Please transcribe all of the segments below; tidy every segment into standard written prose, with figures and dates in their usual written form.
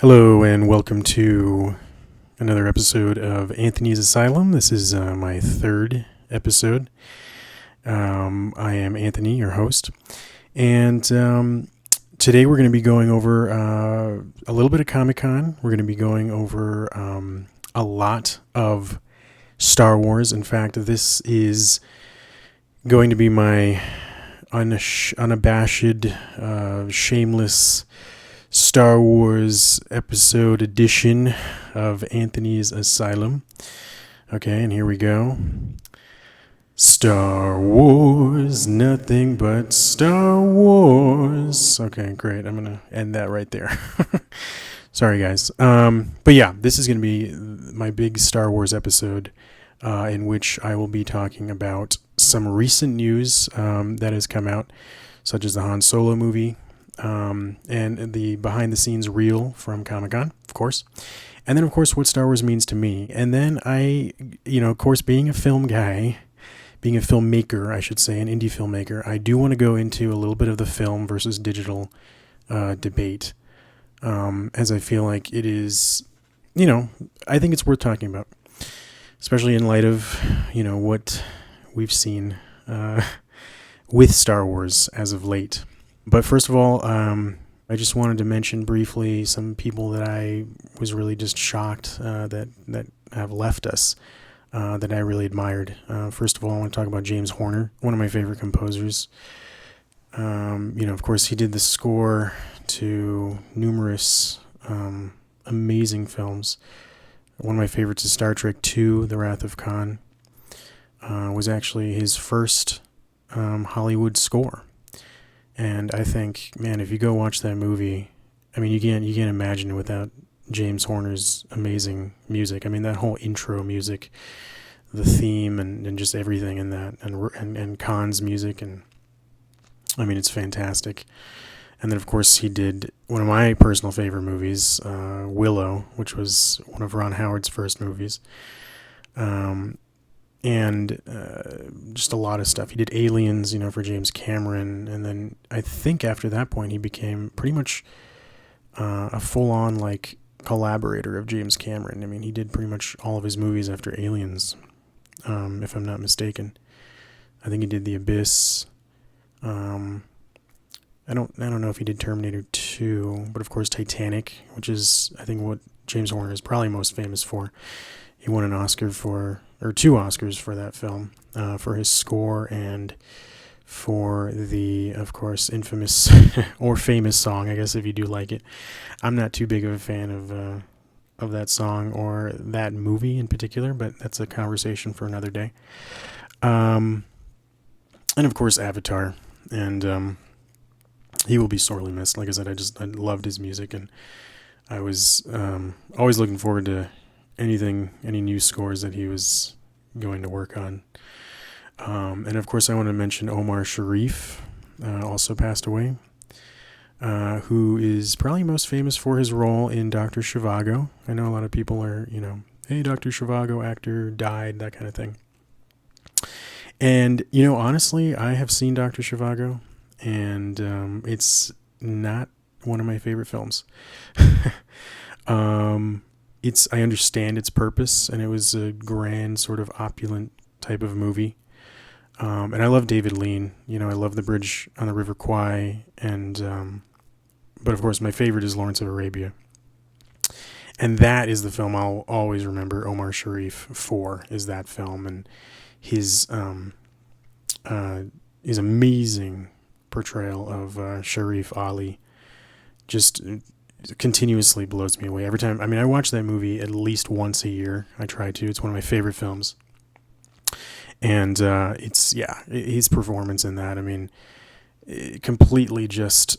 Hello and welcome to another episode of Anthony's Asylum. This is my third episode. I am Anthony, your host, and today we're going to be going over a little bit of Comic-Con. We're going to be going over a lot of Star Wars. In fact, this is going to be my unabashed, shameless Star Wars episode edition of Anthony's Asylum. Okay, and here we go. Star Wars, nothing but Star Wars. Okay, great. I'm going to end that right there. Sorry, guys. But yeah, this is going to be my big Star Wars episode in which I will be talking about some recent news that has come out, such as the Han Solo movie, and the behind-the-scenes reel from Comic-Con, of course. And then, of course, what Star Wars means to me. And then of course, being a film guy, being a filmmaker, I should say, an indie filmmaker, I do want to go into a little bit of the film versus digital debate, as I feel like it is, I think it's worth talking about, especially in light of, what we've seen with Star Wars as of late. But first of all, I just wanted to mention briefly some people that I was really just shocked that have left us, that I really admired. First of all, I want to talk about James Horner, one of my favorite composers. Of course, he did the score to numerous amazing films. One of my favorites is Star Trek II, The Wrath of Khan. Was actually his first Hollywood score. And I think, man, if you go watch that movie, I mean, you can't imagine it without James Horner's amazing music. I mean, that whole intro music, the theme, and just everything in that, and Khan's music, and I mean, it's fantastic. And then, of course, he did one of my personal favorite movies, Willow, which was one of Ron Howard's first movies. And just a lot of stuff. He did Aliens, for James Cameron, and then I think after that point he became pretty much a full-on collaborator of James Cameron. I mean, he did pretty much all of his movies after Aliens, if I'm not mistaken. I think he did The Abyss. I don't know if he did Terminator 2, but of course Titanic, which is I think what James Horner is probably most famous for. He won an Oscar two Oscars for that film, for his score and for the, of course, infamous or famous song, I guess, if you do like it. I'm not too big of a fan of that song or that movie in particular, but that's a conversation for another day. And of course, Avatar, and he will be sorely missed. Like I said, I loved his music, and I was always looking forward to any new scores that he was going to work on. And of course I want to mention Omar Sharif, also passed away, who is probably most famous for his role in Doctor Zhivago. I know a lot of people are, hey, Doctor Zhivago, actor, died, that kind of thing. And, honestly, I have seen Doctor Zhivago, and it's not one of my favorite films. I understand its purpose, and it was a grand, sort of opulent type of movie. And I love David Lean. I love The Bridge on the River Kwai, and but of course my favorite is Lawrence of Arabia. And that is the film I'll always remember Omar Sharif for, is that film, and his amazing portrayal of Sharif Ali just continuously blows me away every time. I mean, I watch that movie at least once a year. I try to. It's one of my favorite films. And his performance in that, I mean, completely just,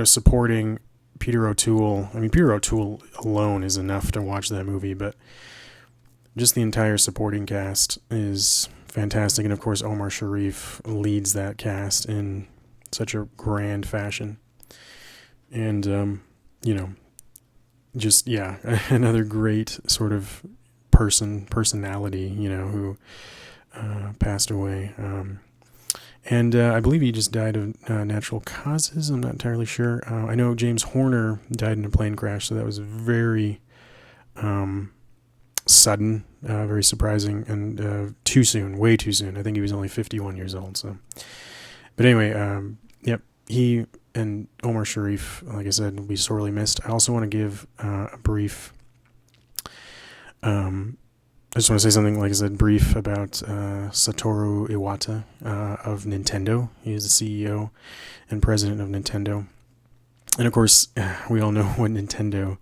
supporting Peter O'Toole. I mean, Peter O'Toole alone is enough to watch that movie, but just the entire supporting cast is fantastic. And of course, Omar Sharif leads that cast in such a grand fashion. And, another great sort of personality, who passed away. And I believe he just died of natural causes. I'm not entirely sure. I know James Horner died in a plane crash, so that was very sudden, very surprising, and too soon, way too soon. I think he was only 51 years old. So, but anyway, yep, he and Omar Sharif, like I said, will be sorely missed. I also want to give a brief. I just want to say something, like I said, brief about Satoru Iwata of Nintendo. He is the CEO and president of Nintendo. And of course, we all know what Nintendo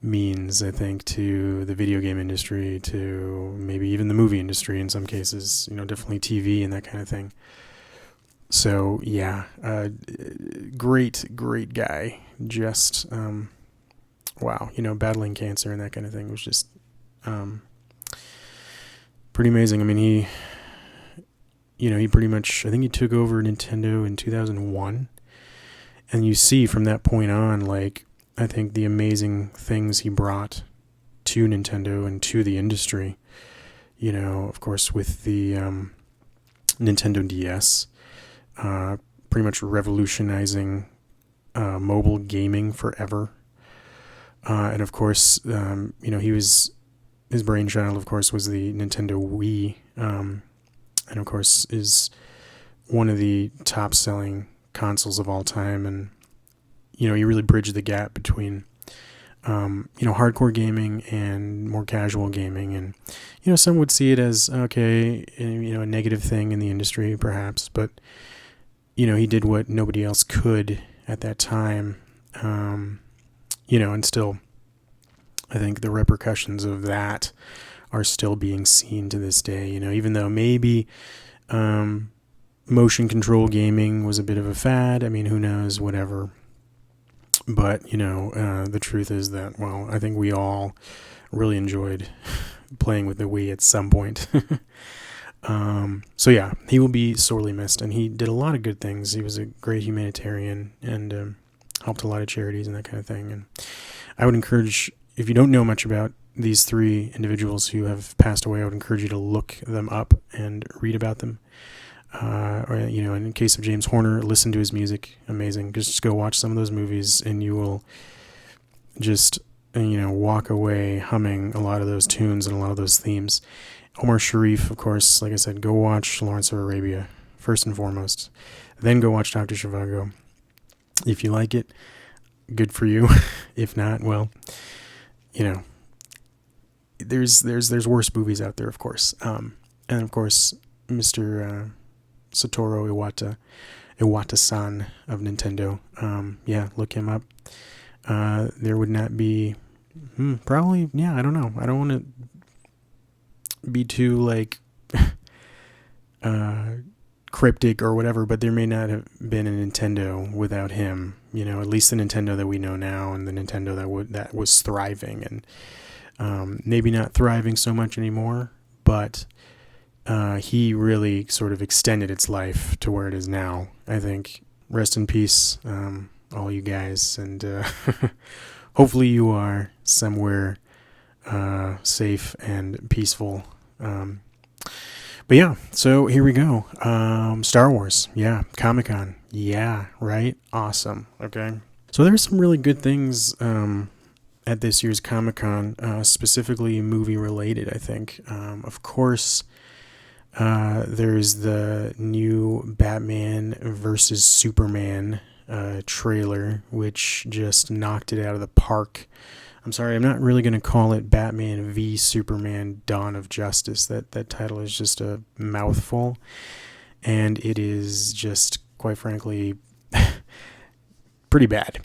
means, I think, to the video game industry, to maybe even the movie industry in some cases, definitely TV and that kind of thing. So, yeah, great guy. Just, wow, battling cancer and that kind of thing was just pretty amazing. I mean, he pretty much, I think he took over Nintendo in 2001. And you see from that point on, like, I think the amazing things he brought to Nintendo and to the industry, of course, with the Nintendo DS, pretty much revolutionizing mobile gaming forever. And of course, his brainchild, of course, was the Nintendo Wii, and of course is one of the top-selling consoles of all time. And he really bridged the gap between hardcore gaming and more casual gaming. And some would see it as okay, a negative thing in the industry, perhaps, but he did what nobody else could at that time. And still, I think the repercussions of that are still being seen to this day. Even though maybe motion control gaming was a bit of a fad. I mean, who knows, whatever. But, the truth is that, well, I think we all really enjoyed playing with the Wii at some point. So, yeah, he will be sorely missed. And he did a lot of good things. He was a great humanitarian and helped a lot of charities and that kind of thing. And I would encourage, if you don't know much about these three individuals who have passed away, I would encourage you to look them up and read about them. Or in case of James Horner, listen to his music. Amazing. Just go watch some of those movies and you will just, walk away humming a lot of those tunes and a lot of those themes. Omar Sharif, of course, like I said, go watch Lawrence of Arabia, first and foremost. Then go watch Doctor Zhivago. If you like it, good for you. If not, well, there's worse movies out there, of course. And of course, Mr. Satoru Iwata-san of Nintendo. Look him up. There would not be, probably, I don't know. I don't want to be too, cryptic or whatever, but there may not have been a Nintendo without him. At least the Nintendo that we know now and the Nintendo that was thriving and maybe not thriving so much anymore, but he really sort of extended its life to where it is now. I think. Rest in peace, all you guys, and hopefully you are somewhere safe and peaceful. But yeah, so here we go. Star Wars, yeah. Comic-Con, yeah, right? Awesome, okay. So there's some really good things at this year's Comic-Con, specifically movie-related, I think. Of course, there's the new Batman versus Superman trailer, which just knocked it out of the park. I'm sorry, I'm not really going to call it Batman v Superman Dawn of Justice. That title is just a mouthful. And it is just, quite frankly, pretty bad.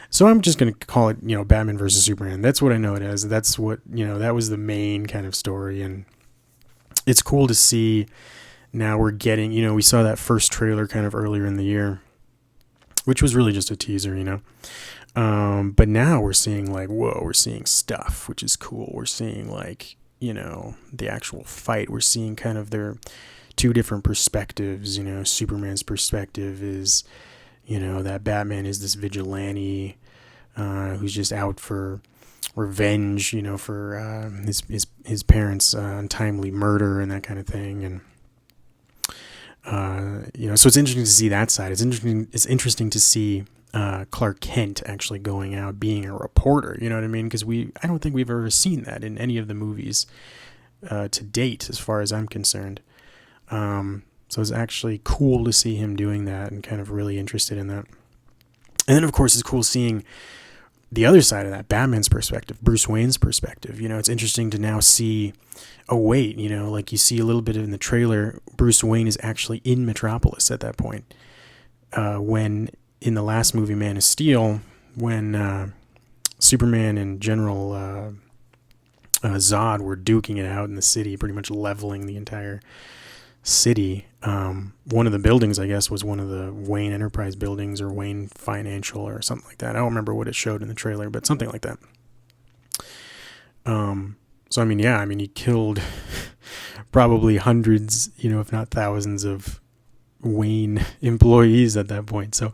So I'm just going to call it, Batman versus Superman. That's what I know it as. That's what, that was the main kind of story. And it's cool to see now we're getting, we saw that first trailer kind of earlier in the year, which was really just a teaser, but now we're seeing we're seeing stuff, which is cool. We're seeing the actual fight. We're seeing kind of their two different perspectives. Superman's perspective is, that Batman is this vigilante who's just out for revenge, for his parents' untimely murder and that kind of thing. And So it's interesting to see that side. It's interesting to see Clark Kent actually going out being a reporter. You know what I mean? Because I don't think we've ever seen that in any of the movies to date, as far as I'm concerned. So it's actually cool to see him doing that, and kind of really interested in that. And then, of course, it's cool seeing the other side of that, Batman's perspective, Bruce Wayne's perspective. It's interesting to now see, oh, wait, like you see a little bit in the trailer, Bruce Wayne is actually in Metropolis at that point. When in the last movie, Man of Steel, when Superman and General Zod were duking it out in the city, pretty much leveling the entire city. One of the buildings, I guess, was one of the Wayne Enterprise buildings, or Wayne Financial, or something like that. I don't remember what it showed in the trailer, but something like that. So he killed probably hundreds, if not thousands of Wayne employees at that point. So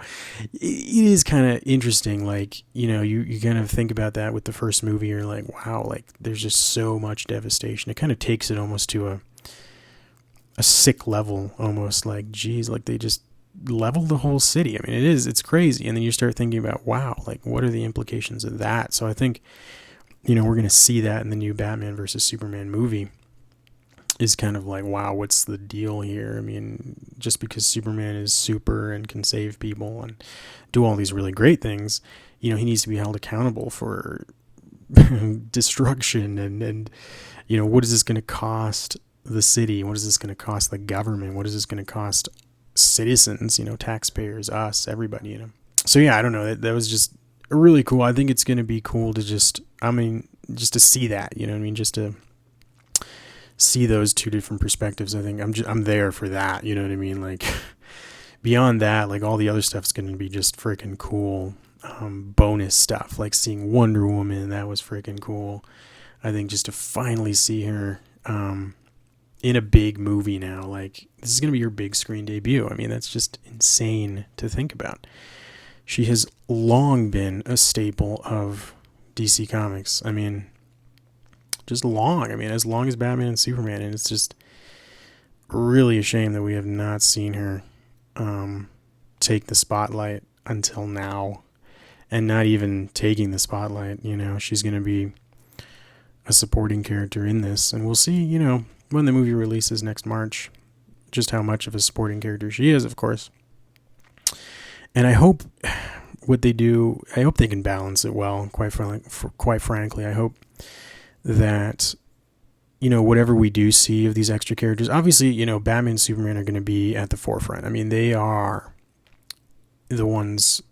it is kind of interesting. Like, you kind of think about that with the first movie. You're like, wow, like there's just so much devastation. It kind of takes it almost to a sick level, almost like, geez, like they just leveled the whole city. I mean, it's crazy. And then you start thinking about, wow, like what are the implications of that? So I think, we're going to see that in the new Batman versus Superman movie. Is kind of like, wow, what's the deal here? I mean, just because Superman is super and can save people and do all these really great things, he needs to be held accountable for destruction and what is this going to cost the city? What is this going to cost the government? What is this going to cost citizens, taxpayers, us, everybody, So yeah, I don't know. That was just really cool. I think it's going to be cool to just to see that, just to see those two different perspectives. I think I'm there for that. You know what I mean? Like beyond that, like all the other stuff's going to be just freaking cool. Bonus stuff, like seeing Wonder Woman, that was freaking cool. I think just to finally see her, in a big movie now, like this is going to be her big screen debut. I mean, that's just insane to think about. She has long been a staple of DC Comics. I mean, just long. I mean, as long as Batman and Superman, and it's just really a shame that we have not seen her take the spotlight until now, and not even taking the spotlight. She's going to be a supporting character in this, and we'll see, when the movie releases next March, just how much of a supporting character she is, of course. And I hope what they do, I hope they can balance it well, quite frankly. I hope that, whatever we do see of these extra characters, obviously, Batman and Superman are going to be at the forefront. I mean, they are the ones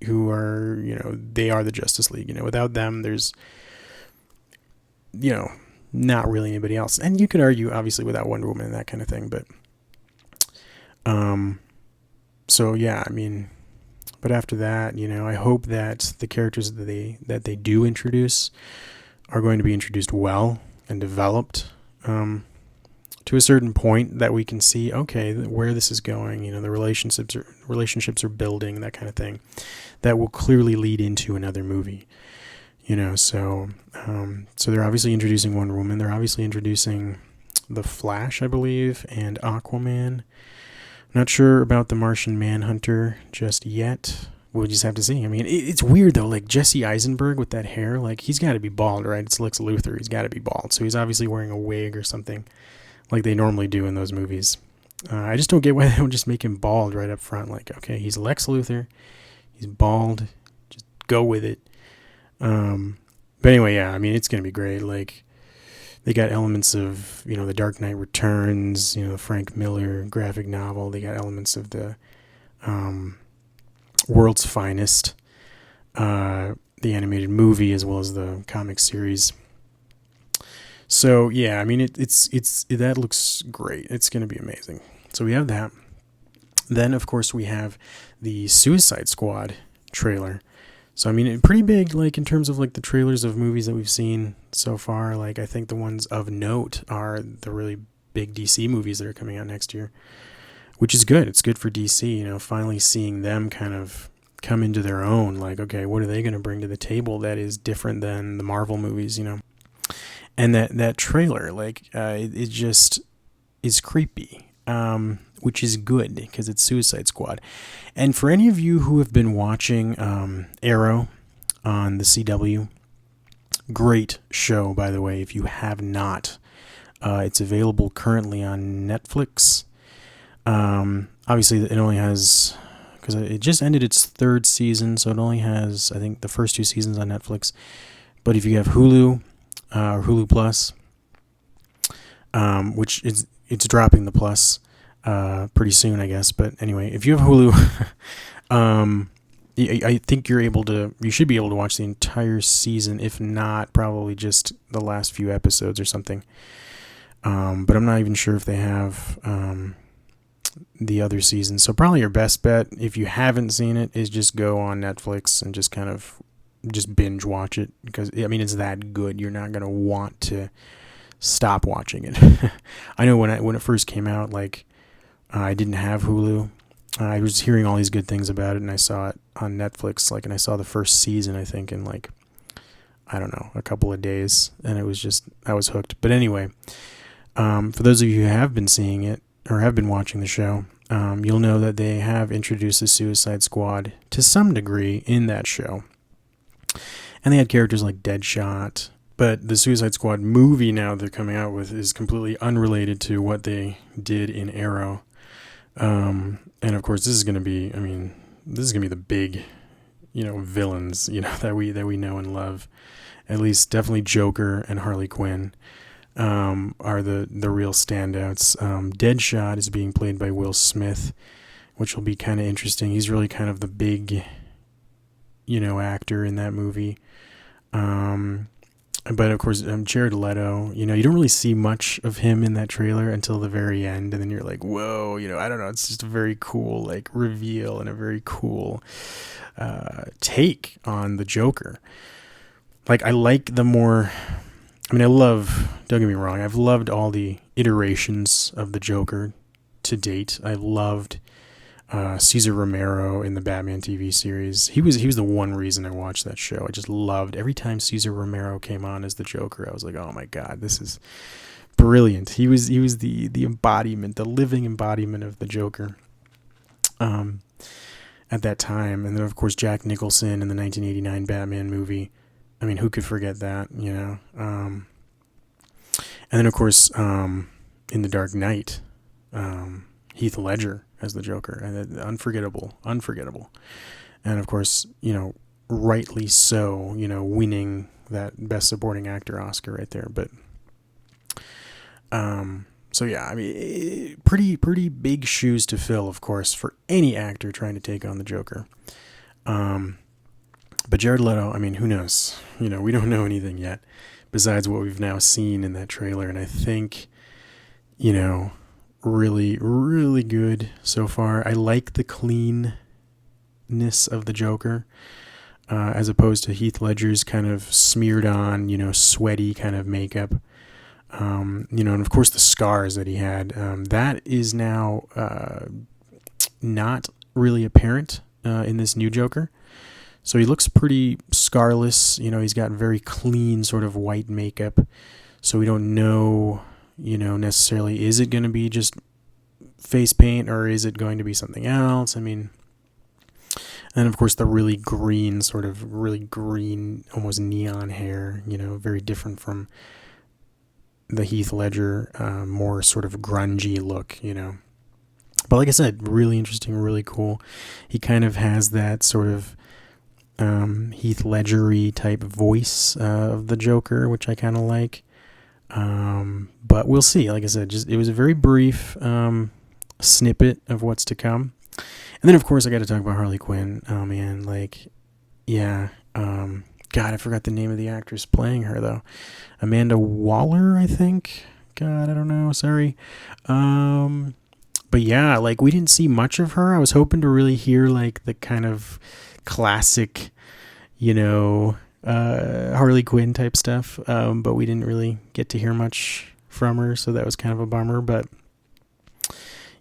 who are, they are the Justice League. Without them, there's, not really anybody else. And you could argue, obviously, without Wonder Woman and that kind of thing. But, so yeah, I mean, but after that, I hope that the characters that they do introduce are going to be introduced well and developed, to a certain point that we can see, okay, where this is going, the relationships are building, that kind of thing, that will clearly lead into another movie. So they're obviously introducing Wonder Woman. They're obviously introducing The Flash, I believe, and Aquaman. Not sure about the Martian Manhunter just yet. We'll just have to see. I mean, it's weird, though. Like, Jesse Eisenberg with that hair, like, he's got to be bald, right? It's Lex Luthor. He's got to be bald. So he's obviously wearing a wig or something like they normally do in those movies. I just don't get why they don't just make him bald right up front. Like, okay, he's Lex Luthor. He's bald. Just go with it. But anyway, yeah, I mean, it's going to be great. Like, they got elements of, The Dark Knight Returns, the Frank Miller graphic novel. They got elements of the World's Finest, the animated movie, as well as the comic series. So, yeah, I mean, that looks great. It's going to be amazing. So we have that. Then, of course, we have the Suicide Squad trailer. So, I mean, pretty big, like, in terms of, like, the trailers of movies that we've seen so far. Like, I think the ones of note are the really big DC movies that are coming out next year, which is good. It's good for DC, finally seeing them kind of come into their own. Like, okay, what are they going to bring to the table that is different than the Marvel movies, And that trailer, like, it just is creepy. which is good because it's Suicide Squad. And for any of you who have been watching Arrow on the CW, great show, by the way, if you have not. It's available currently on Netflix. Obviously, it only has, because it just ended its third season, so it only has, I think, the first 2 seasons on Netflix. But if you have Hulu or Hulu Plus, which it's dropping the Plus pretty soon, I guess. But anyway, if you have Hulu, I think you should be able to watch the entire season, if not probably just the last few episodes or something. But I'm not even sure if they have the other seasons. So probably your best bet, if you haven't seen it, is just go on Netflix and just kind of just binge watch it, because I mean it's that good. You're not gonna want to stop watching it. I know when it first came out, like I didn't have Hulu. I was hearing all these good things about it, and I saw it on Netflix. And I saw the first season, I think, in I don't know, a couple of days, and I was hooked. But anyway, for those of you who have been seeing it or have been watching the show, you'll know that they have introduced the Suicide Squad to some degree in that show. And they had characters like Deadshot, but the Suicide Squad movie now they're coming out with is completely unrelated to what they did in Arrow. And of course, this is going to be the big, villains, that we know and love. At least definitely Joker and Harley Quinn are the real standouts. Deadshot is being played by Will Smith, which will be kind of interesting. He's really kind of the big, actor in that movie. But of course, Jared Leto, you don't really see much of him in that trailer until the very end. And then you're like, whoa, I don't know. It's just a very cool, reveal and a very cool take on the Joker. I like the more, don't get me wrong, I've loved all the iterations of the Joker to date. I've loved Cesar Romero in the Batman TV series. He was the one reason I watched that show. I just loved every time Cesar Romero came on as the Joker. I was like, oh my God, this is brilliant. He was the embodiment, the living embodiment of the Joker at that time. And then of course Jack Nicholson in the 1989 Batman movie. I mean, who could forget that, And then of course in The Dark Knight, Heath Ledger as the Joker, and unforgettable. And of course, rightly so, winning that Best Supporting Actor Oscar right there. But so yeah, pretty big shoes to fill, of course, for any actor trying to take on the Joker. But Jared Leto, who knows? We don't know anything yet besides what we've now seen in that trailer, and I think, really, really good so far. I like the cleanness of the Joker, as opposed to Heath Ledger's kind of smeared on, sweaty kind of makeup. And of course the scars that he had, that is now not really apparent in this new Joker. So he looks pretty scarless. He's got very clean sort of white makeup. So we don't know, necessarily, is it going to be just face paint or is it going to be something else? And of course the really green, almost neon hair, very different from the Heath Ledger, more sort of grungy look, But like I said, really interesting, really cool. He kind of has that sort of Heath Ledger-y type voice of the Joker, which I kind of like. But we'll see. Like I said, it was a very brief snippet of what's to come. And then, of course, I got to talk about Harley Quinn. Oh, man. God, I forgot the name of the actress playing her, though. Amanda Waller, I think. God, I don't know. Sorry. But yeah, we didn't see much of her. I was hoping to really hear, the kind of classic, Harley Quinn type stuff. But we didn't really get to hear much from her, so that was kind of a bummer. But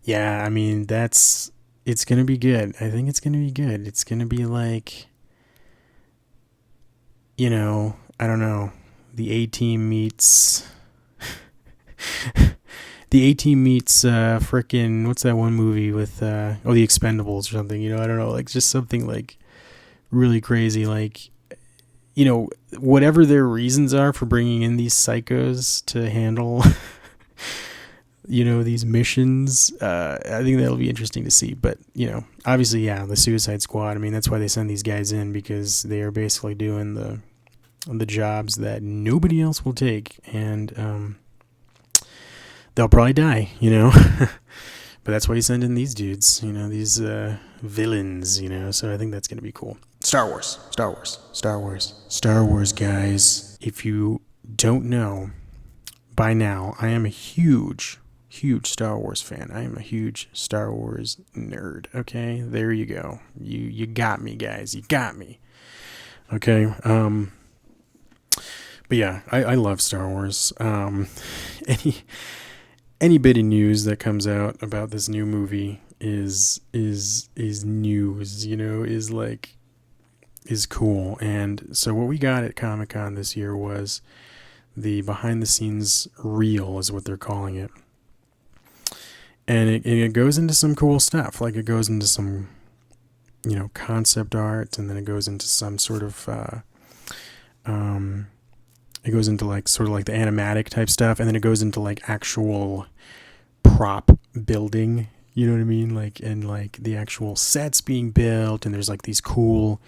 yeah, it's going to be good. I think it's going to be good. It's going to be I don't know, the A-Team meets the A-Team meets frickin' what's that one movie with The Expendables or something, I don't know, like just something like really crazy, like, whatever their reasons are for bringing in these psychos to handle these missions, I think that'll be interesting to see. But obviously, yeah, the Suicide Squad, I mean, that's why they send these guys in, because they are basically doing the jobs that nobody else will take, and they'll probably die, but that's why you send in these dudes, these villains, so I think that's going to be cool. Star Wars, guys. If you don't know by now, I am a huge Star Wars fan. I am a huge Star Wars nerd. Okay, there you go. You got me, guys. You got me. Okay. But yeah, I love Star Wars. Any bit of news that comes out about this new movie is news. Is cool. And so what we got at Comic-Con this year was the behind the scenes reel, is what they're calling it. And it goes into some cool stuff. Like, it goes into some, concept art, and then it goes into some sort of, it goes into like sort of like the animatic type stuff, and then it goes into like actual prop building, you know what I mean? Like, and like the actual sets being built, and there's like these cool,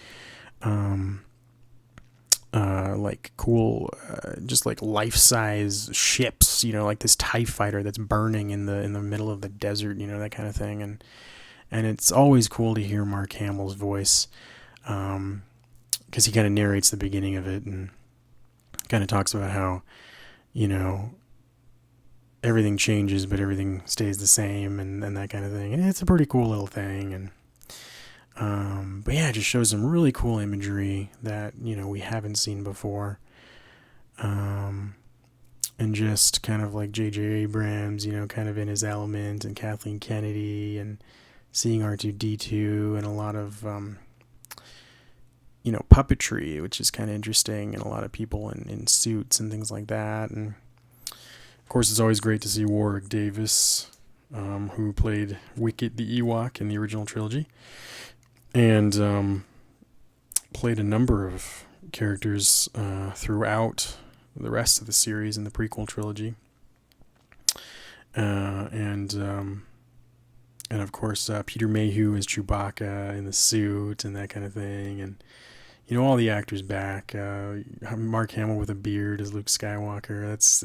just like life-size ships, like this TIE fighter that's burning in the middle of the desert, that kind of thing. And it's always cool to hear Mark Hamill's voice, because he kind of narrates the beginning of it and kind of talks about how, everything changes, but everything stays the same, and that kind of thing. And it's a pretty cool little thing. And but yeah, it just shows some really cool imagery that we haven't seen before, and just kind of like J.J. Abrams, kind of in his element, and Kathleen Kennedy, and seeing R2-D2, and a lot of puppetry, which is kind of interesting, and a lot of people in suits and things like that. And of course, it's always great to see Warwick Davis, who played Wicket the Ewok in the original trilogy, and played a number of characters throughout the rest of the series in the prequel trilogy. And of course, Peter Mayhew as Chewbacca in the suit and that kind of thing. And all the actors back. Mark Hamill with a beard as Luke Skywalker. That's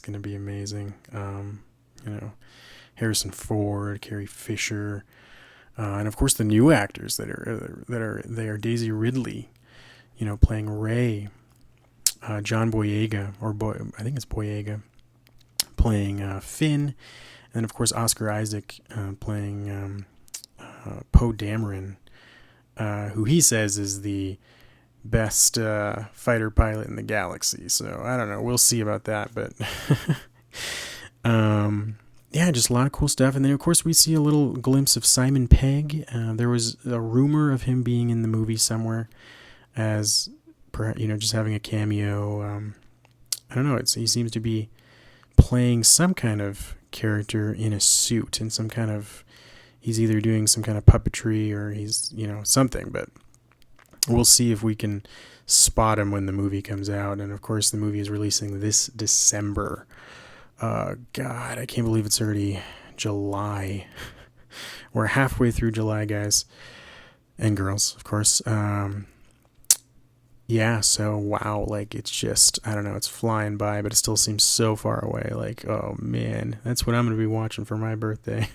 going to be amazing. Harrison Ford, Carrie Fisher, and of course the new actors that are Daisy Ridley, playing Rey. John Boyega, I think it's Boyega, playing Finn, and then of course Oscar Isaac playing Poe Dameron, who he says is the best fighter pilot in the galaxy. So I don't know. We'll see about that. But yeah, just a lot of cool stuff. And then, of course, we see a little glimpse of Simon Pegg. There was a rumor of him being in the movie somewhere as, just having a cameo. I don't know. He seems to be playing some kind of character in a suit, in some kind of... He's either doing some kind of puppetry or he's, something. But we'll see if we can spot him when the movie comes out. And, of course, the movie is releasing this December. God, I can't believe it's already July. We're halfway through July, guys. And girls, of course. Yeah, so wow, like it's just, I don't know, it's flying by, but it still seems so far away. Like, oh man, that's what I'm going to be watching for my birthday.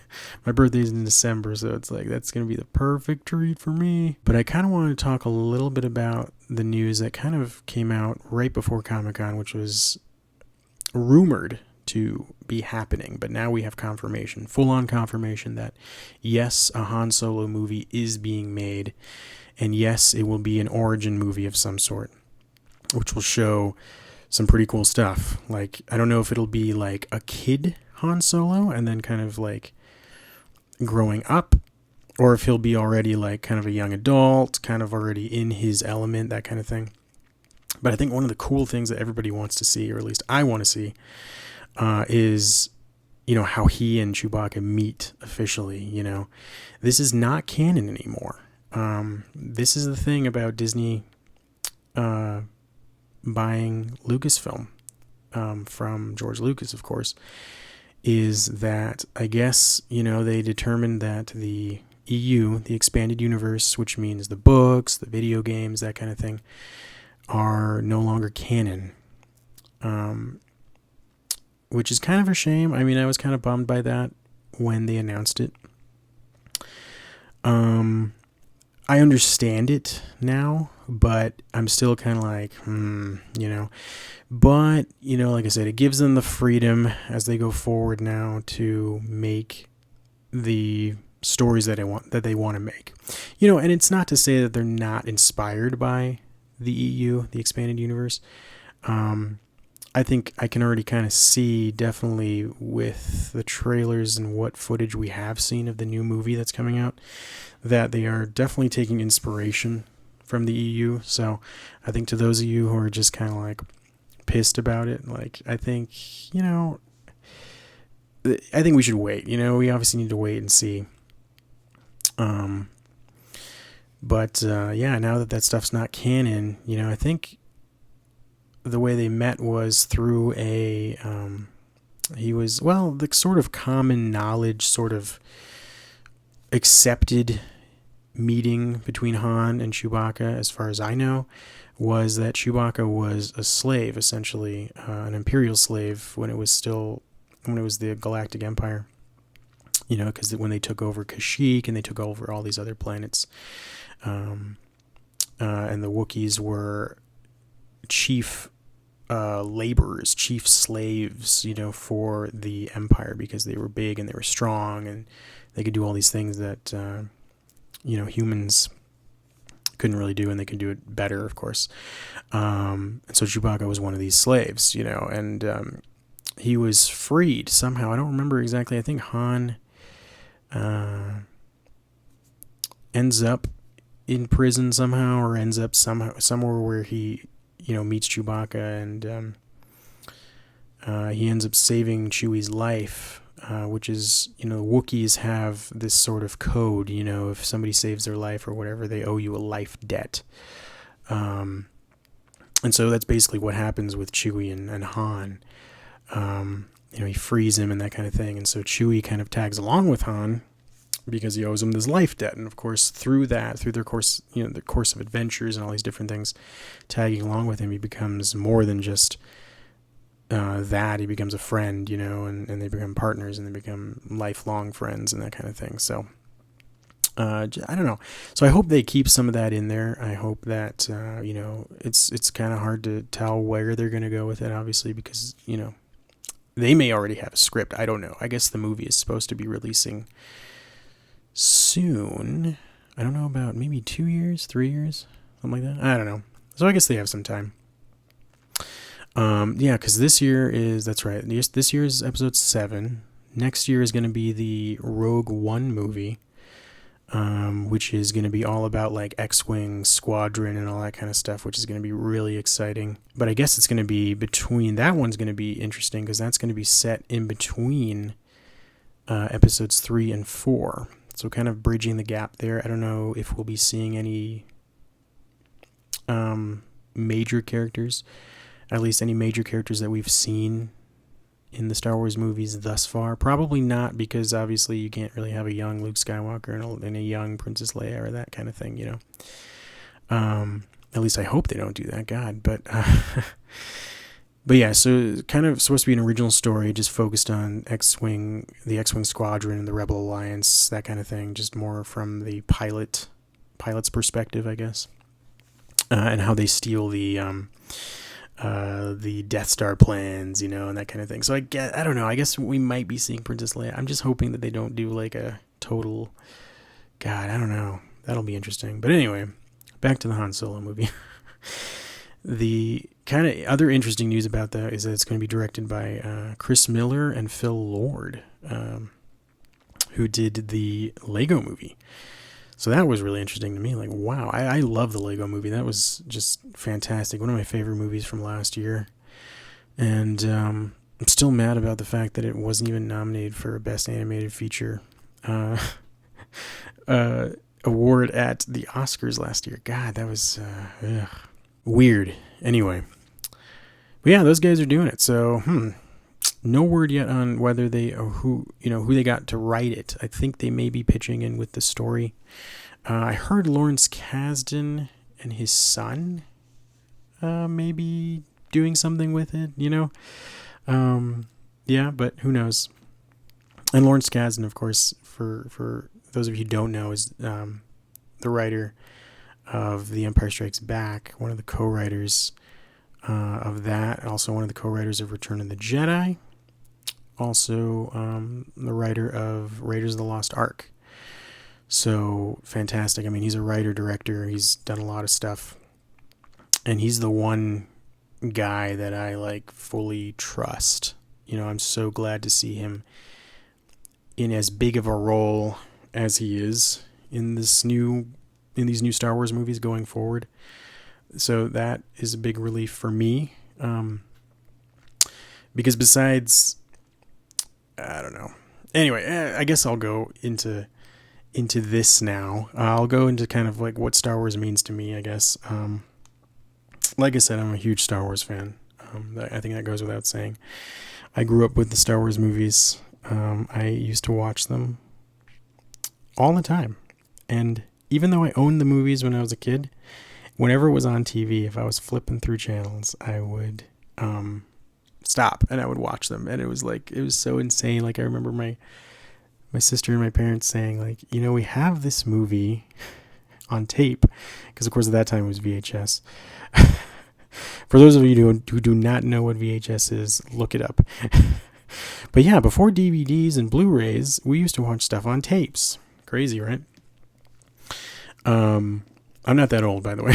My birthday's in December, so it's like, that's going to be the perfect treat for me. But I kind of want to talk a little bit about the news that kind of came out right before Comic-Con, which was rumored to be happening, but now we have confirmation, full-on confirmation that yes, a Han Solo movie is being made. And yes, it will be an origin movie of some sort, which will show some pretty cool stuff. Like, I don't know if it'll be like a kid Han Solo and then kind of like growing up, or if he'll be already like kind of a young adult, kind of already in his element, that kind of thing. But I think one of the cool things that everybody wants to see, or at least I want to see, is, how he and Chewbacca meet officially. This is not canon anymore. This is the thing about Disney buying Lucasfilm from George Lucas, of course, is that I guess, they determined that the EU, the expanded universe, which means the books, the video games, that kind of thing, are no longer canon. Which is kind of a shame. I mean, I was kind of bummed by that when they announced it. I understand it now, but I'm still kind of like, But, like I said, it gives them the freedom as they go forward now to make the stories that they want to make. And it's not to say that they're not inspired by the EU, the expanded universe. I think I can already kind of see, definitely with the trailers and what footage we have seen of the new movie that's coming out, that they are definitely taking inspiration from the EU. So I think to those of you who are just kind of like pissed about it, like, I think we should wait. We obviously need to wait and see. But now that stuff's not canon, I think the way they met was through the sort of common knowledge, sort of accepted meeting between Han and Chewbacca, as far as I know, was that Chewbacca was a slave, essentially, an Imperial slave when it was the Galactic Empire. Because when they took over Kashyyyk and they took over all these other planets, and the Wookiees were chief laborers, chief slaves, for the Empire, because they were big and they were strong and they could do all these things that, humans couldn't really do, and they could do it better, of course. And so Chewbacca was one of these slaves, and he was freed somehow. I don't remember exactly. I think Han ends up in prison somehow, or ends up somewhere where he meets Chewbacca, and he ends up saving Chewie's life, which is, Wookiees have this sort of code, if somebody saves their life or whatever, they owe you a life debt. And so that's basically what happens with Chewie and Han. He frees him and that kind of thing. And so Chewie kind of tags along with Han because he owes him this life debt. And of course, through their course, the course of adventures and all these different things, tagging along with him, he becomes more than just that. He becomes a friend, and they become partners, and they become lifelong friends and that kind of thing. So I don't know. So I hope they keep some of that in there. I hope that, it's kind of hard to tell where they're going to go with it, obviously, because, they may already have a script. I don't know. I guess the movie is supposed to be releasing soon. I don't know, about maybe 2 years, 3 years, something like that. I don't know. So I guess they have some time. Because this year that's right. This year is episode 7. Next year is going to be the Rogue One movie, which is going to be all about like X-Wing Squadron and all that kind of stuff, which is going to be really exciting. But I guess it's going to be that one's going to be interesting because that's going to be set in between episodes 3 and 4. So kind of bridging the gap there. I don't know if we'll be seeing any major characters, at least any major characters that we've seen in the Star Wars movies thus far. Probably not, because obviously you can't really have a young Luke Skywalker and a young Princess Leia or that kind of thing, At least I hope they don't do that, God. But yeah, so kind of supposed to be an original story, just focused on the X-Wing Squadron and the Rebel Alliance, that kind of thing, just more from the pilot's perspective, I guess, and how they steal the Death Star plans, and that kind of thing. So I don't know. I guess we might be seeing Princess Leia. I'm just hoping that they don't do like a total. God, I don't know. That'll be interesting. But anyway, back to the Han Solo movie. The kind of other interesting news about that is that it's going to be directed by Chris Miller and Phil Lord, who did the Lego movie. So that was really interesting to me. Like, wow, I love the Lego movie. That was just fantastic. One of my favorite movies from last year. And I'm still mad about the fact that it wasn't even nominated for a Best Animated Feature award at the Oscars last year. God, that was weird. Anyway, but yeah, those guys are doing it. So, no word yet on whether they or who they got to write it. I think they may be pitching in with the story. I heard Lawrence Kasdan and his son maybe doing something with it. Yeah, but who knows? And Lawrence Kasdan, of course, for those of you who don't know, is the writer of The Empire Strikes Back, one of the co-writers of that, also one of the co-writers of Return of the Jedi, also the writer of Raiders of the Lost Ark. So fantastic. I mean, he's a writer-director. He's done a lot of stuff. And he's the one guy that I fully trust. I'm so glad to see him in as big of a role as he is in these new Star Wars movies going forward. So that is a big relief for me. Because besides, I don't know. Anyway, I guess I'll go into this now. I'll go into kind of what Star Wars means to me, I guess. Like I said, I'm a huge Star Wars fan. I think that goes without saying. I grew up with the Star Wars movies. I used to watch them all the time. And even though I owned the movies when I was a kid, whenever it was on TV, if I was flipping through channels, I would stop and I would watch them. And it was so insane. I remember my sister and my parents saying, we have this movie on tape, because of course at that time it was VHS. For those of you who do not know what VHS is, look it up. But yeah, before DVDs and Blu-rays, we used to watch stuff on tapes. Crazy, right? I'm not that old, by the way.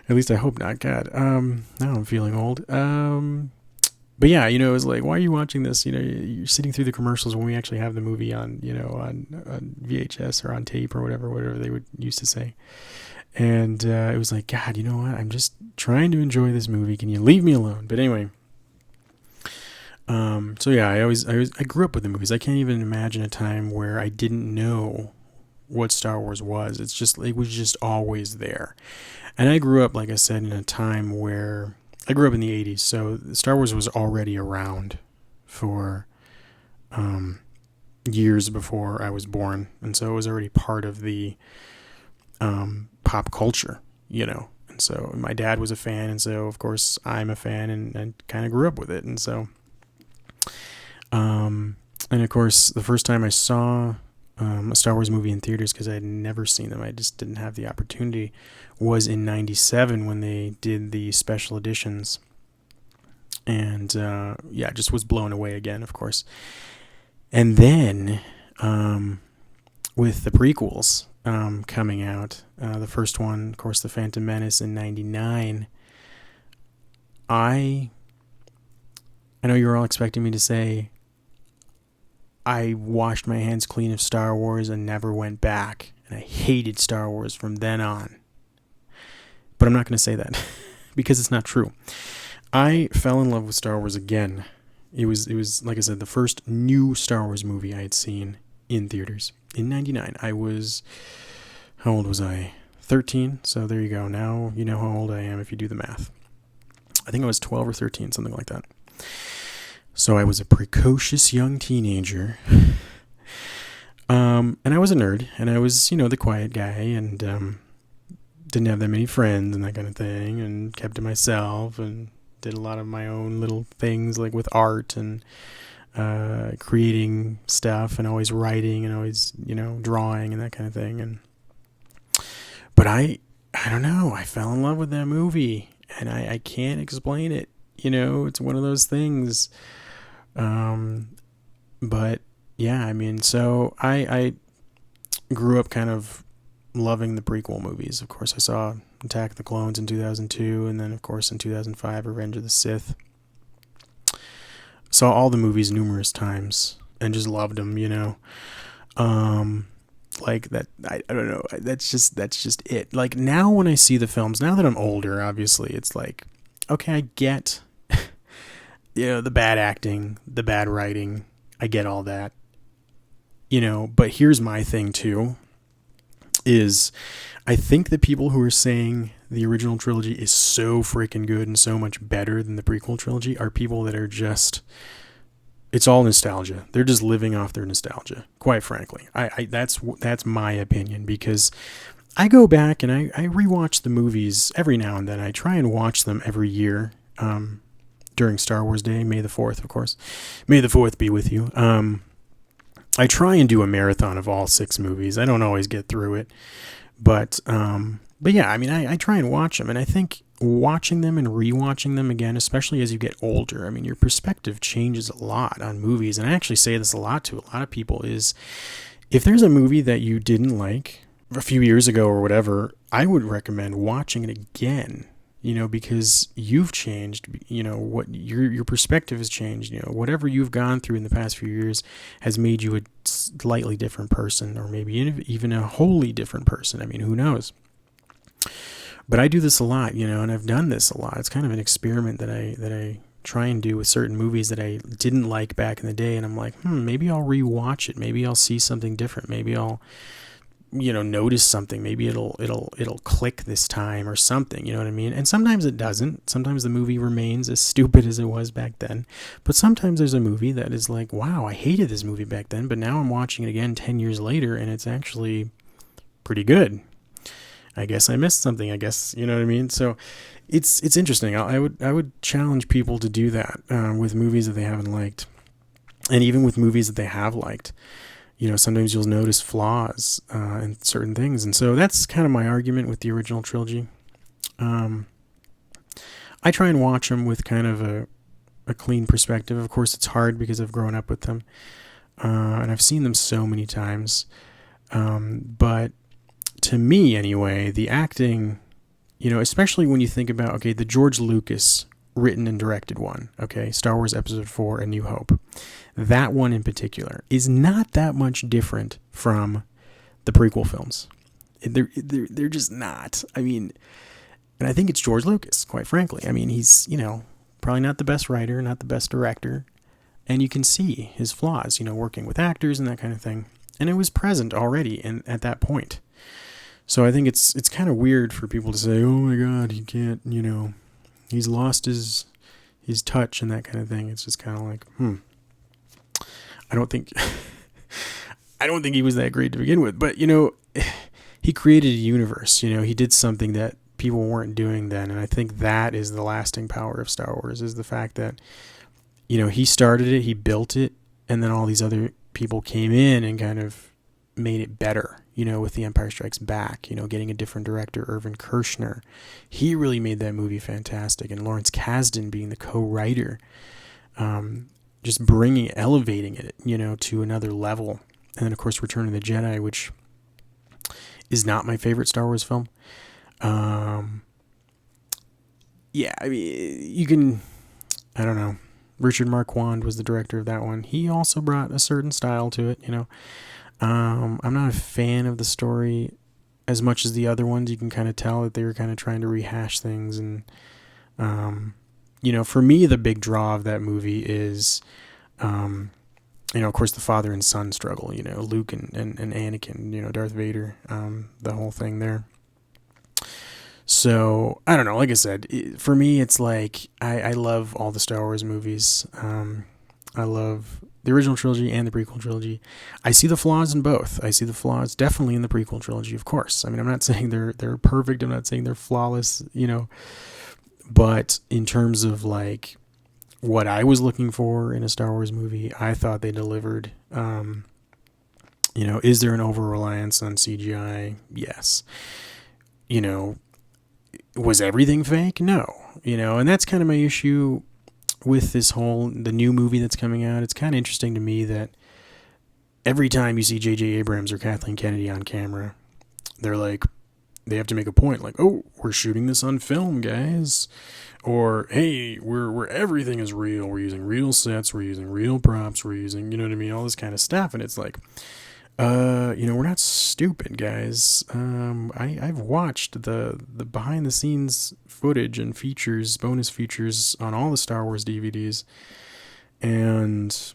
At least I hope not. God. Now I'm feeling old. But yeah, it was why are you watching this? You're sitting through the commercials when we actually have the movie on VHS or on tape or whatever they would used to say. And it was God, you know what? I'm just trying to enjoy this movie. Can you leave me alone? But anyway. So yeah, I grew up with the movies. I can't even imagine a time where I didn't know what Star Wars was. It was just always there. And I grew up, like I said, in a time where I grew up in the 80s, so Star Wars was already around for years before I was born, and so it was already part of the pop culture, And so my dad was a fan, and so of course I'm a fan, and I kind of grew up with it, and so, and of course the first time I saw a Star Wars movie in theaters, because I had never seen them, I just didn't have the opportunity, was in 97 when they did the special editions. And just was blown away again, of course. And then with the prequels coming out, the first one, of course, The Phantom Menace in 99, I know you were all expecting me to say I washed my hands clean of Star Wars and never went back, and I hated Star Wars from then on. But I'm not going to say that because it's not true. I fell in love with Star Wars again. It was like I said, the first new Star Wars movie I had seen in theaters in 99. How old was I? 13. So there you go. Now you know how old I am if you do the math. I think I was 12 or 13, something like that. So I was a precocious young teenager. And I was a nerd, and I was, the quiet guy, and didn't have that many friends and that kind of thing, and kept to myself, and did a lot of my own little things, with art and creating stuff, and always writing, and always, drawing and that kind of thing. But I don't know, I fell in love with that movie, and I can't explain it. It's one of those things. But yeah, so I grew up kind of loving the prequel movies. Of course, I saw Attack of the Clones in 2002, and then of course in 2005, Revenge of the Sith. Saw all the movies numerous times and just loved them, that I don't know, that's just it. Now when I see the films, now that I'm older, obviously it's okay, I get the bad acting, the bad writing. I get all that. But here's my thing too, is I think the people who are saying the original trilogy is so freaking good and so much better than the prequel trilogy are people that are just, it's all nostalgia. They're just living off their nostalgia, quite frankly. That's my opinion, because I go back and I rewatch the movies every now and then. I try and watch them every year during Star Wars Day, May the 4th, of course. May the 4th be with you. I try and do a marathon of all 6 movies. I don't always get through it, but yeah, I mean, I try and watch them, and I think watching them and rewatching them again, especially as you get older, I mean, your perspective changes a lot on movies. And I actually say this a lot to a lot of people, is if there's a movie that you didn't like a few years ago or whatever, I would recommend watching it again, because you've changed, what your perspective has changed, whatever you've gone through in the past few years has made you a slightly different person, or maybe even a wholly different person. I mean, who knows? But I do this a lot, and I've done this a lot. It's kind of an experiment that I try and do with certain movies that I didn't like back in the day. And I'm like, maybe I'll rewatch it. Maybe I'll see something different. Maybe I'll, notice something. Maybe it'll click this time or something, you know what I mean? And sometimes it doesn't. Sometimes the movie remains as stupid as it was back then. But sometimes there's a movie that is like, wow, I hated this movie back then, but now I'm watching it again 10 years later and it's actually pretty good. I guess I missed something, I guess, you know what I mean? So it's interesting. I would challenge people to do that with movies that they haven't liked. And even with movies that they have liked. Sometimes you'll notice flaws in certain things. And so that's kind of my argument with the original trilogy. I try and watch them with kind of a clean perspective. Of course, it's hard because I've grown up with them. And I've seen them so many times. But to me, anyway, the acting, especially when you think about, okay, the George Lucas written and directed one, okay, Star Wars Episode 4, A New Hope. That one in particular is not that much different from the prequel films. They're just not. I mean, and I think it's George Lucas, quite frankly. I mean, he's, probably not the best writer, not the best director, and you can see his flaws, working with actors and that kind of thing. And it was present already at that point. So I think it's kind of weird for people to say, oh my God, he can't, he's lost his touch and that kind of thing. It's just kind of like, I don't think he was that great to begin with, but he created a universe, he did something that people weren't doing then. And I think that is the lasting power of Star Wars, is the fact that, he started it, he built it, and then all these other people came in and kind of made it better, with The Empire Strikes Back, getting a different director, Irvin Kershner. He really made that movie fantastic. And Lawrence Kasdan being the co-writer, just elevating it, to another level. And then, of course, Return of the Jedi, which is not my favorite Star Wars film. Yeah, I mean, you can, I don't know. Richard Marquand was the director of that one. He also brought a certain style to it, I'm not a fan of the story as much as the other ones. You can kind of tell that they were kind of trying to rehash things. And, for me, the big draw of that movie is, of course, the father and son struggle, Luke and Anakin, Darth Vader, the whole thing there. So, I don't know. Like I said, for me, it's like I love all the Star Wars movies. I love the original trilogy and the prequel trilogy. I see the flaws in both. I see the flaws definitely in the prequel trilogy, of course. I mean, I'm not saying they're perfect. I'm not saying they're flawless, But in terms of like what I was looking for in a Star Wars movie, I thought they delivered. Is there an over-reliance on CGI? Yes. Was everything fake? No. And that's kind of my issue with the new movie that's coming out. It's kind of interesting to me that every time you see J.J. Abrams or Kathleen Kennedy on camera, they're like, they have to make a point, like, oh, we're shooting this on film, guys. Or, hey, we're everything is real. We're using real sets. We're using real props. We're using, you know what I mean? All this kind of stuff. And it's like, We're not stupid, guys. I've watched the behind the scenes footage and features, bonus features on all the Star Wars DVDs, and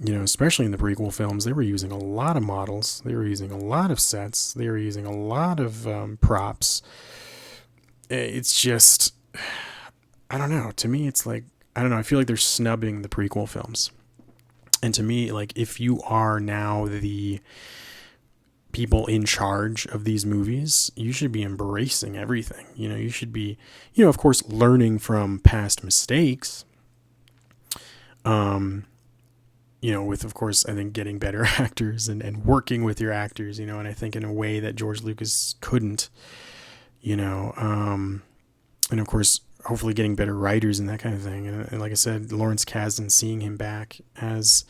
especially in the prequel films, they were using a lot of models, they were using a lot of sets, they were using a lot of props. It's just, I don't know. To me, it's like, I don't know. I feel like they're snubbing the prequel films. And to me, like, if you are now the people in charge of these movies, you should be embracing everything. You should be, of course, learning from past mistakes. With, of course, I think getting better actors and working with your actors, and I think in a way that George Lucas couldn't, and of course, hopefully getting better writers and that kind of thing. And like I said, Lawrence Kasdan, seeing him back as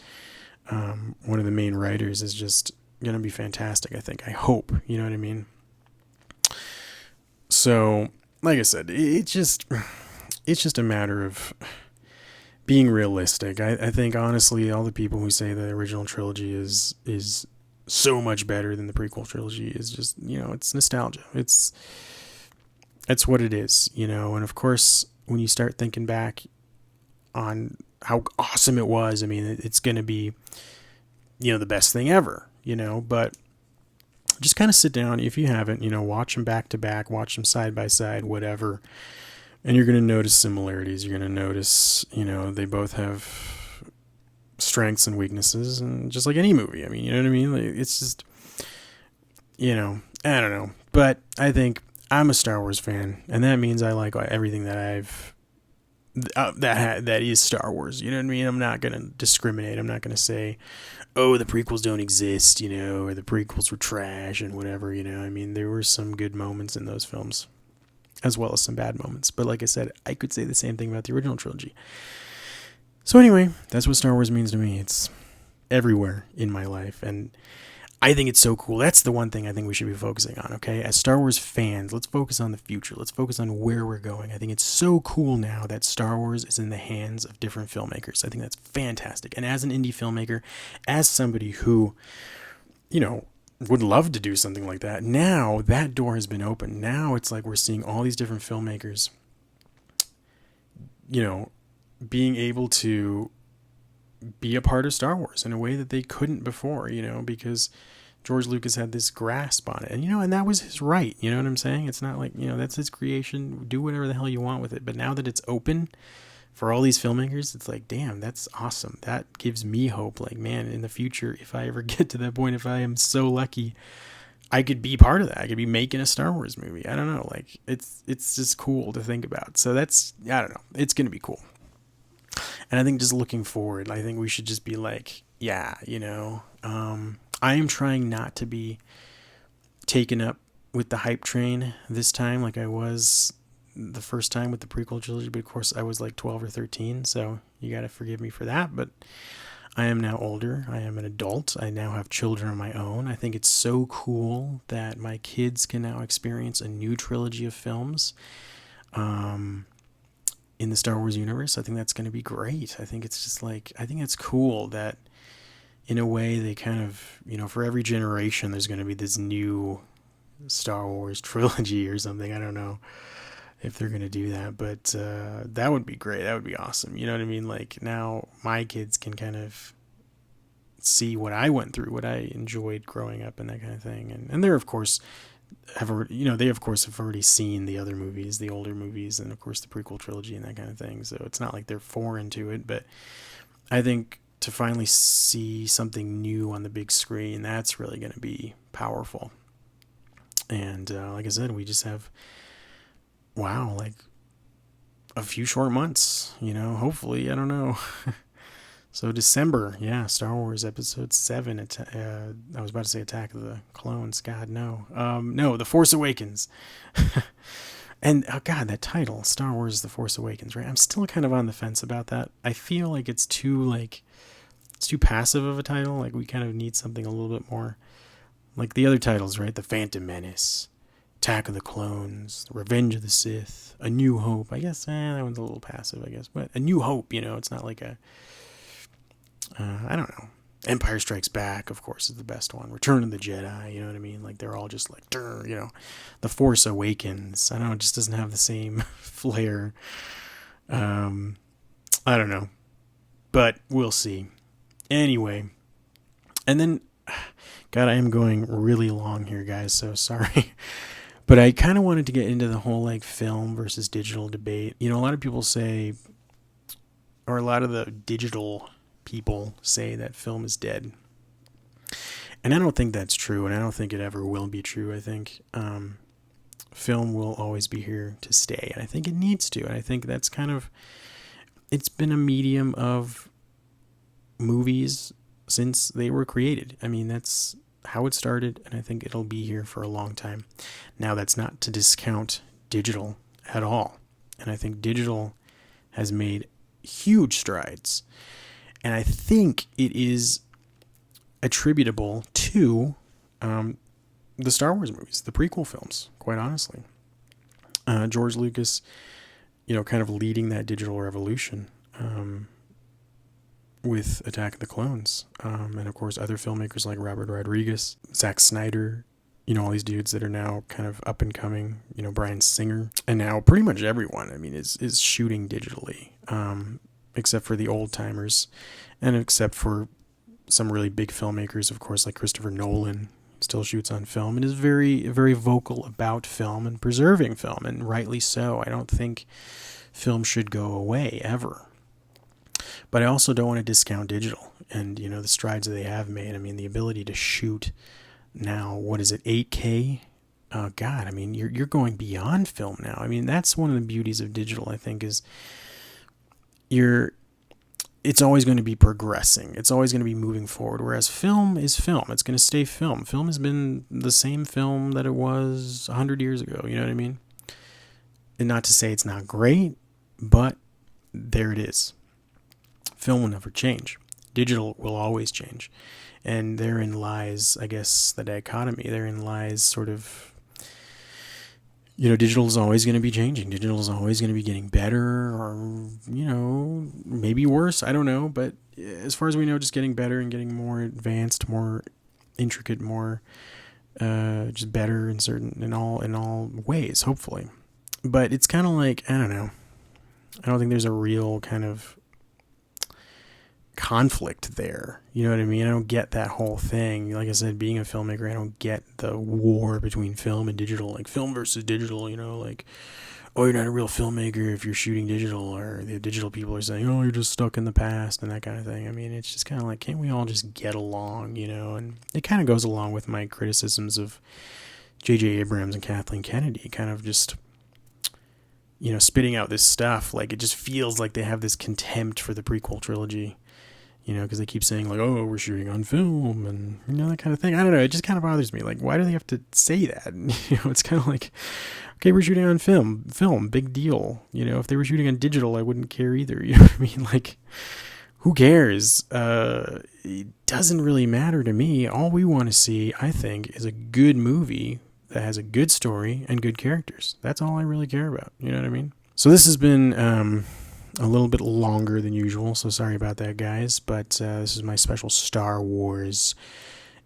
one of the main writers is just going to be fantastic, I think. I hope, you know what I mean? So, like I said, it's just a matter of being realistic. I think, honestly, all the people who say the original trilogy is so much better than the prequel trilogy is just, it's nostalgia. It's what it is, and of course, when you start thinking back on how awesome it was, I mean, it's going to be, the best thing ever, but just kind of sit down, if you haven't, watch them back to back, watch them side by side, whatever, and you're going to notice similarities. You're going to notice, they both have strengths and weaknesses, and just like any movie, I mean, you know what I mean? Like, it's just, I don't know, but I think I'm a Star Wars fan, and that means I like everything that that is Star Wars. You know what I mean? I'm not gonna discriminate. I'm not gonna say, oh, the prequels don't exist, or the prequels were trash and whatever. I mean, there were some good moments in those films, as well as some bad moments. But like I said, I could say the same thing about the original trilogy. So anyway, that's what Star Wars means to me. It's everywhere in my life, and I think it's so cool. That's the one thing I think we should be focusing on, okay? As Star Wars fans, let's focus on the future. Let's focus on where we're going. I think it's so cool now that Star Wars is in the hands of different filmmakers. I think that's fantastic. And as an indie filmmaker, as somebody who, would love to do something like that, now that door has been opened. Now it's like we're seeing all these different filmmakers, being able to be a part of Star Wars in a way that they couldn't before, because George Lucas had this grasp on it, and that was his right. You know what I'm saying? It's not like, that's his creation. Do whatever the hell you want with it. But now that it's open for all these filmmakers, it's like, damn, that's awesome. That gives me hope. Like, man, in the future, if I ever get to that point, if I am so lucky, I could be part of that. I could be making a Star Wars movie. I don't know. Like, it's just cool to think about. So that's, I don't know. It's going to be cool. And I think just looking forward, I think we should just be like, yeah, I am trying not to be taken up with the hype train this time like I was the first time with the prequel trilogy. But of course, I was like 12 or 13, so you got to forgive me for that. But I am now older. I am an adult. I now have children of my own. I think it's so cool that my kids can now experience a new trilogy of films. In the Star Wars universe. I think that's going to be great. I think it's just like, I think it's cool that in a way they kind of, for every generation, there's going to be this new Star Wars trilogy or something. I don't know if they're going to do that, but that would be great. That would be awesome. You know what I mean? Like, now my kids can kind of see what I went through, what I enjoyed growing up and that kind of thing. And they're, of course, they of course have already seen the other movies, the older movies, and of course the prequel trilogy and that kind of thing. So it's not like they're foreign to it, but I think to finally see something new on the big screen, that's really going to be powerful. And like I said, we just have, like a few short months, hopefully, I don't know. So December, Star Wars Episode 7. I was about to say Attack of the Clones. God, no. No, The Force Awakens. And, oh God, that title, Star Wars The Force Awakens, right? I'm still kind of on the fence about that. I feel like it's too passive of a title. Like, we kind of need something a little bit more. Like the other titles, right? The Phantom Menace, Attack of the Clones, Revenge of the Sith, A New Hope. I guess, that one's a little passive, I guess. But A New Hope, it's not like a... I don't know. Empire Strikes Back, of course, is the best one. Return of the Jedi, you know what I mean? Like, they're all just like, you know. The Force Awakens, I don't know, it just doesn't have the same flair. I don't know. But we'll see. Anyway. And then, God, I am going really long here, guys, so sorry. But I kind of wanted to get into the whole, like, film versus digital debate. You know, a lot of people say, or a lot of the digital people say that film is dead. And I don't think that's true, and I don't think it ever will be true. I think film will always be here to stay, and I think it needs to. And I think that's kind of, it's been a medium of movies since they were created. I mean, that's how it started, and I think it'll be here for a long time. Now, that's not to discount digital at all. And I think digital has made huge strides. And I think it is attributable to the Star Wars movies, the prequel films, quite honestly. George Lucas, you know, kind of leading that digital revolution with Attack of the Clones. And, of course, other filmmakers like Robert Rodriguez, Zack Snyder, you know, all these dudes that are now kind of up and coming, you know, Bryan Singer. And now pretty much everyone, I mean, is shooting digitally, except for the old timers and except for some really big filmmakers, of course, like Christopher Nolan, still shoots on film and is very, very vocal about film and preserving film, and rightly so. I don't think film should go away ever. But I also don't want to discount digital and, you know, the strides that they have made. I mean, the ability to shoot now, what is it, 8K? God, I mean, you're going beyond film now. I mean, that's one of the beauties of digital, I think, is it's always going to be progressing. It's always going to be moving forward. Whereas film is film. It's going to stay film. Film has been the same film that it was 100 years ago. You know what I mean? And not to say it's not great, but there it is. Film will never change. Digital will always change. And therein lies, I guess, the dichotomy. Therein lies sort of, you know, digital is always going to be changing. Digital is always going to be getting better, or, you know, maybe worse. I don't know. But as far as we know, just getting better and getting more advanced, more intricate, more just better in all ways, hopefully. But it's kind of like, I don't know. I don't think there's a real kind of conflict there. You know what I mean? I don't get that whole thing. Like I said, being a filmmaker, I don't get the war between film and digital, like film versus digital, you know, like, oh, you're not a real filmmaker if you're shooting digital, or the digital people are saying, oh, you're just stuck in the past and that kind of thing. I mean, it's just kind of like, can't we all just get along, you know? And it kind of goes along with my criticisms of J.J. Abrams and Kathleen Kennedy, kind of just, you know, spitting out this stuff. Like, it just feels like they have this contempt for the prequel trilogy. You know, because they keep saying, like, oh, we're shooting on film and, you know, that kind of thing. I don't know. It just kind of bothers me. Like, why do they have to say that? You know, it's kind of like, okay, we're shooting on film, big deal. You know, if they were shooting on digital, I wouldn't care either. You know what I mean? Like, who cares? It doesn't really matter to me. All we want to see, I think, is a good movie that has a good story and good characters. That's all I really care about. You know what I mean? So this has been a little bit longer than usual, so sorry about that, guys, but this is my special Star Wars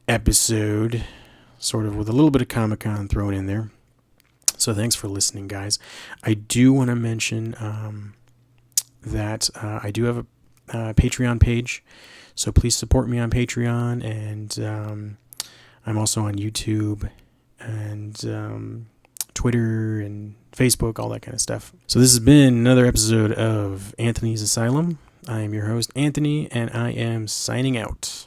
episode, sort of with a little bit of Comic-Con thrown in there. So thanks for listening, guys. I do want to mention that I do have a Patreon page, so please support me on Patreon, and I'm also on YouTube and Twitter and Facebook, all that kind of stuff. So this has been another episode of Anthony's Asylum. I am your host, Anthony, and I am signing out.